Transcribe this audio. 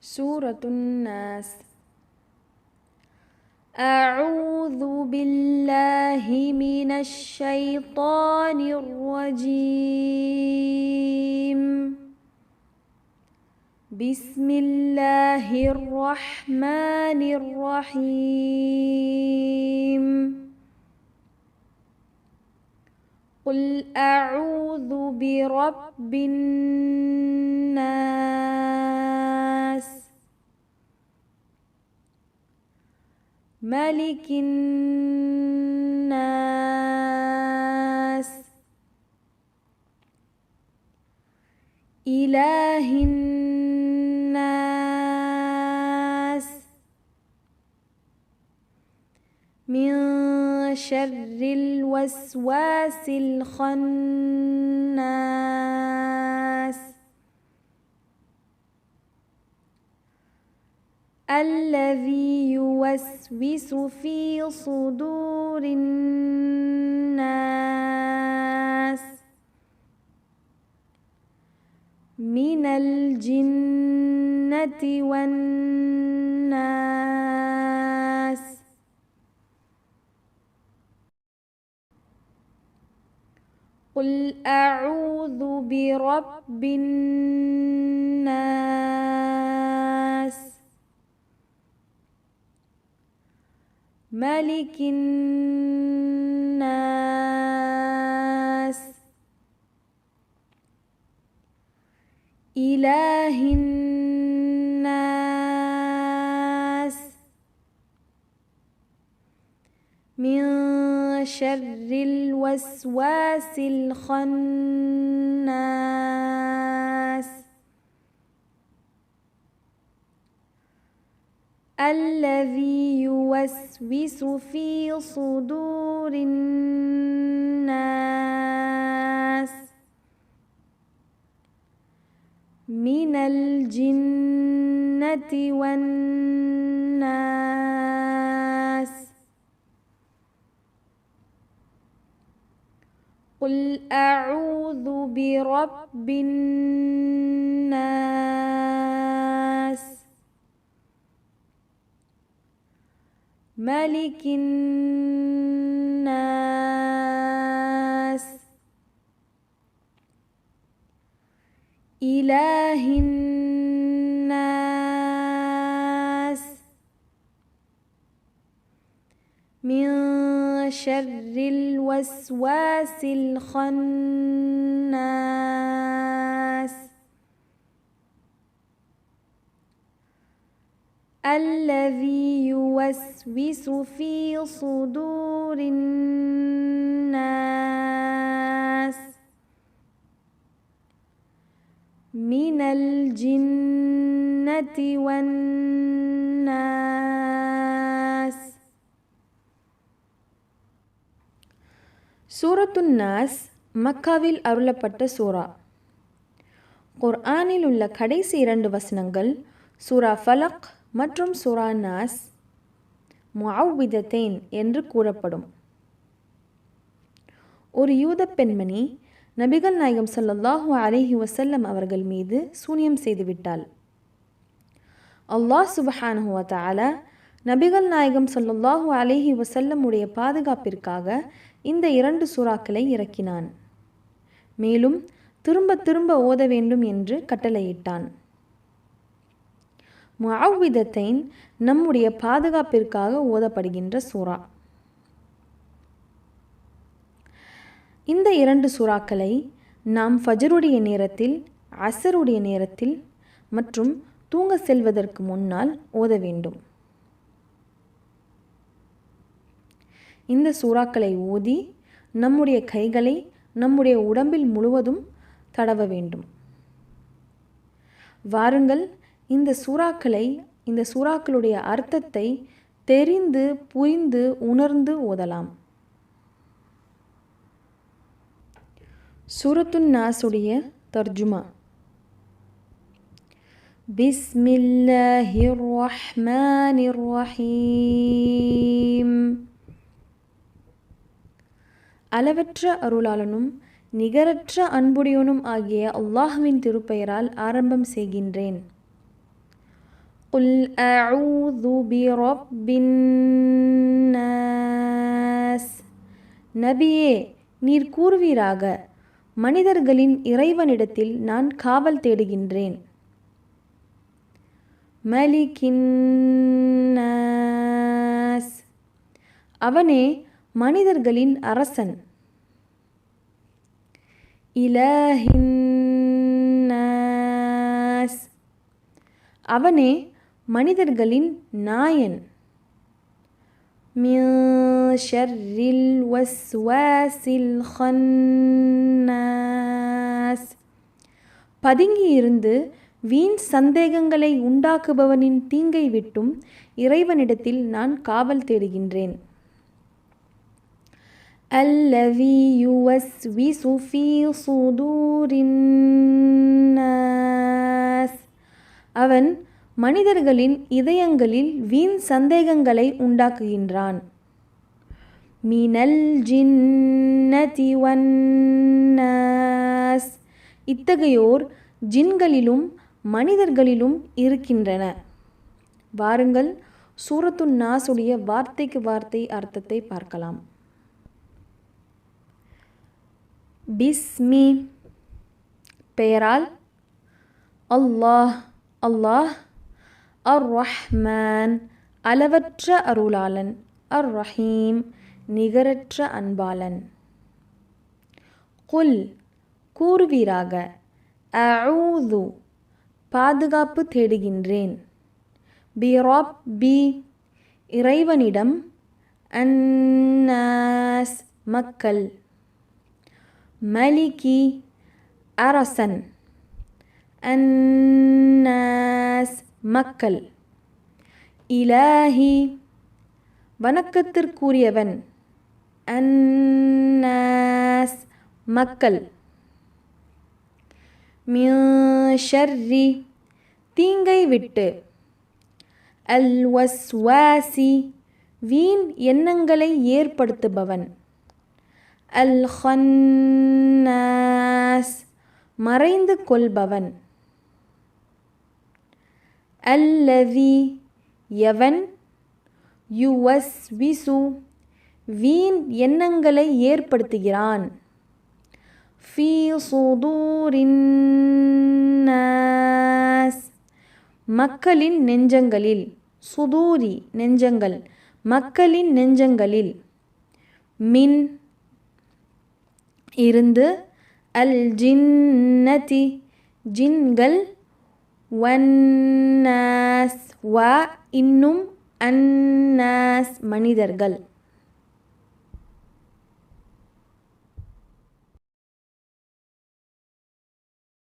سورة الناس. أعوذ بالله من الشيطان الرجيم. بسم الله الرحمن الرحيم. قل أعوذ برب الناس، ملك الناس، إله الناس، من شر الوسواس الخناس، الذي يوسوس في صدور الناس من الجنة والناس. قل أعوذ برب الناس، ملك الناس، إله الناس، من شر الوسواس الخناس، الذي يوسوس في صدور الناس من الجنة والناس. قل أعوذ برب الناس، ملك الناس، إله الناس، من شر الوسواس الخناس، الذي يوسوس في صدور الناس من الجنة والناس. சூரத்துன் நாஸ் மக்காவில் அருளப்பட்ட சூரா. குர்ஆனில் உள்ள கடைசி 2 வசனங்கள் சூரா ஃபலக் மற்றும் சூரா நாஸ் முஅவ்விதத்தைன் என்று கூறப்படும். ஒரு யூத பெண்மணி நபிகள் நாயகம் ஸல்லல்லாஹு அலைஹி வஸல்லம் அவர்கள் மீது சூனியம் செய்துவிட்டாள். அல்லாஹ் சுப்ஹானஹு வ தஆலா நபிகள் நாயகம் ஸல்லல்லாஹு அலைஹி வஸல்லம் உடைய பாதுகாப்பிற்காக இந்த 2 சூறாக்களை இறக்கினான். மேலும் திரும்ப திரும்ப ஓத வேண்டும் என்று கட்டளையிட்டான். முஅவ்விதத்தைன் நம்முடைய பாதுகாப்பிற்காக ஓதப்படுகின்ற சூரா. இந்த 2 சூறாக்களை நாம் ஃபஜ்ருடைய நேரத்தில், அஸருடைய நேரத்தில் மற்றும் தூங்க செல்வதற்கு முன்னால் ஓத வேண்டும். இந்த சூறாக்களை ஓதி நம்முடைய கைகளை நம்முடைய உடம்பில் முழுவதும் தடவ வேண்டும். வாருங்கள், இந்த சூறாக்களுடைய அர்த்தத்தை தெரிந்து புரிந்து உணர்ந்து ஓதலாம். சூரத்துன் நாஸுடைய தர்ஜுமா. பிஸ்மில்லாஹிர் ரஹ்மானிர் ரஹீம். அளவற்ற அருளாளனும் நிகரற்ற அன்புடையவனும் ஆகிய அல்லாஹ்வின் திருப்பெயரால் ஆரம்பம் செய்கின்றேன். குல் அஊது பிரப்பின் நாஸ். நபியே, நீர் கூறுவீராக, மனிதர்களின் இறைவனிடத்தில் நான் காவல் தேடுகின்றேன். மலிக்கின் நாஸ். அவனே மனிதர்களின் அரசன். இலாஹின் நாஸ். அவனே மனிதர்களின் நாயன். மின் ஷர்ரில் வஸ்வாசில் ஹன்னாஸ். பதுங்கியிருந்து வீண் சந்தேகங்களை உண்டாக்குபவனின் தீங்கை விட்டும் இறைவனிடத்தில் நான் காவல் தேடுகின்றேன். அல்லதி யுவஸ்விசு ஃபீ சுதூரின் நாஸ். அவன் மனிதர்களின் இதயங்களில் வீண் சந்தேகங்களை உண்டாக்குகின்றான். மினல் ஜின்னதி வன்னாஸ். இத்தகையோர் ஜின்களிலும் மனிதர்களிலும் இருக்கின்றன. வாருங்கள், சூரத்துன் நாஸுடைய வார்த்தைக்கு வார்த்தை அர்த்தத்தை பார்க்கலாம். பிஸ்மி பெயரால், அல்லாஹ் அல்லாஹ், அர் ரஹ்மான் அளவற்ற அருளாளன், அர் ரஹீம் நிகரற்ற அன்பாளன். குல் கூறுவீராக, அஊது பாதுகாப்பு தேடுகின்றேன், பிரப்பி இறைவனிடம், அன்னாஸ் மக்கள், மலிகி அரசன், அன்னாஸ் மக்கள், இலாஹி வணக்கத்திற்குரியவன், அன்னாஸ் மக்கள், மின் ஷர்ரி தீங்கை விட்டு, அல் வஸ்வாசி வீண் எண்ணங்களை ஏற்படுத்துபவன், அல் ஹன்னாஸ் மறைந்து கொள்பவன், அல்லதி எவன், யுவஸ்விசு வீண் எண்ணங்களை ஏற்படுத்துகிறான், ஃபீ சுதூரின் நாஸ் மக்களின் நெஞ்சங்களில், சுதூரி நெஞ்சங்கள், மக்களின் நெஞ்சங்களில், மின் இருந்து, அல் ஜின்னதி ஜின்கள், வன்னாஸ் வ இன்னும், அன்னாஸ் மனிதர்கள்.